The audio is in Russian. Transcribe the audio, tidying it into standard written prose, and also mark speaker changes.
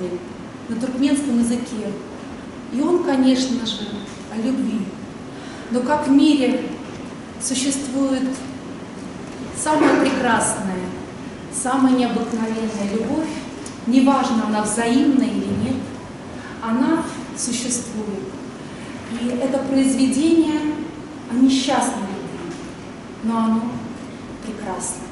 Speaker 1: свой на туркменском языке. И он, конечно же, о любви. Но как в мире существует самая прекрасная, самая необыкновенная любовь, неважно, она взаимная или нет, она существует. И это произведение о несчастной любви, но оно прекрасно.